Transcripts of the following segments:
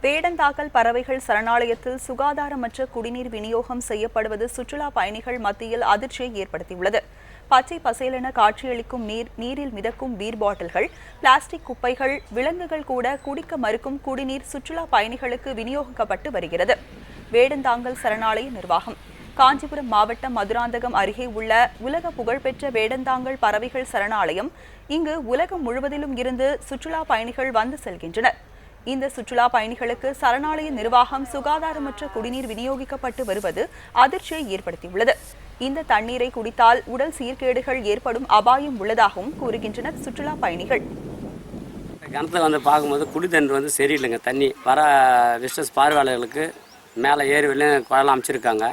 வேடந்தாங்கல் பறவைகள் சரணாலயத்தில் சுகாதாரமற்ற குடிநீர் விநியோகம் செய்யப்படுவது சுற்றுலா பயணிகள் மத்தியில் அதிர்ச்சியை ஏற்படுத்தியுள்ளது. பச்சை பசேலென காட்சியளிக்கும் நீரில் மிதக்கும் பீர் பாட்டில்கள், பிளாஸ்டிக் குப்பைகள், விலங்குகள் கூட குடிக்க மறுக்கும் குடிநீர் சுற்றுலா பயணிகளுக்கு விநியோகிக்கப்பட்டு வருகிறது. வேடந்தாங்கல் சரணாலய நிர்வாகம் காஞ்சிபுரம் மாவட்டம் மதுராந்தகம் அருகே உள்ள உலக புகழ்பெற்ற வேடந்தாங்கல் பறவைகள் சரணாலயம். இங்கு உலகம் முழுவதிலும் இருந்து சுற்றுலா பயணிகள் வந்து செல்கின்றனர். இந்த சுற்றுலா பயணிகளுக்கு சரணாலய நிர்வாகம் சுகாதாரமற்ற குடிநீர் விநியோகிக்கப்பட்டு வருவது அதிர்ச்சியை ஏற்படுத்தியுள்ளது. இந்த தண்ணீரை குடித்தால் உடல் சீர்கேடுகள் ஏற்படும் அபாயம் உள்ளதாகவும் கூறுகின்றனர் சுற்றுலா பயணிகள். கிணத்துல வந்து பார்க்கும்போது குடி தண்ணீர் வந்து சரியில்லைங்க. தண்ணி வர விசிட்டர்ஸ் பார்வையாளர்களுக்கு மேலே ஏறி வெளியே குழலாம் அமைச்சிருக்காங்க.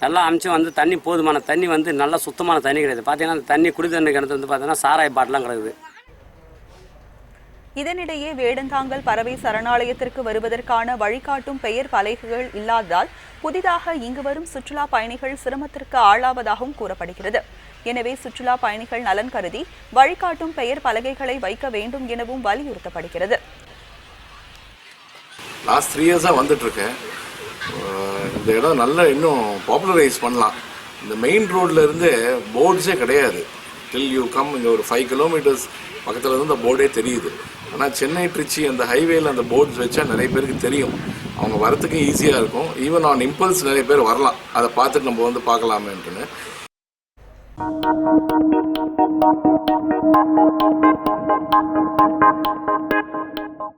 எல்லாம் அமைச்சு வந்து தண்ணி போதுமான தண்ணி வந்து நல்லா சுத்தமான தண்ணி கிடையாது. பார்த்தீங்கன்னா அந்த தண்ணி குடி தண்ணி கிணத்து வந்து பார்த்தீங்கன்னா சாராய பாட்டெலாம் கிடக்குது. இதனிடையே வேடந்தாங்கல் பறவை சரணாலயத்திற்கு வருவதற்கான வழிகாட்டும் பெயர் பலகைகள் இல்லாததால் புதிதாக இங்கு வரும் சுற்றுலா பயணிகள் சிரமத்திற்கு ஆளாவதாகவும் கூறப்படுகிறது. எனவே சுற்றுலா பயணிகள் நலன் கருதி வழிகாட்டும் பெயர் பலகைகளை வைக்க வேண்டும் எனவும் வலியுறுத்தப்படுகிறது. லாஸ்ட் 3 இயர்ஸாக வந்துட்டு இருக்கேன். இந்த இடம் நல்லா இன்னும் பாப்புலரைஸ் பண்ணலாம். இந்த மெயின் ரோட்ல இருந்து போர்ட்ஸே கிடையாது. டில் யூ கம் இங்கே ஒரு 5 கிலோமீட்டர்ஸ் பக்கத்தில் இருந்து அந்த போர்டே தெரியுது. ஆனால் சென்னை ட்ரிச்சி அந்த ஹைவேல அந்த போர்ட்ஸ் வச்சா நிறைய பேருக்கு தெரியும். அவங்க வரத்துக்கு ஈஸியாக இருக்கும். ஈவன் ஆன் இம்பல்ஸ் நிறைய பேர் வரலாம். அதை பார்த்துட்டு நம்ம வந்து பார்க்கலாமேன்ட்டுன்னு.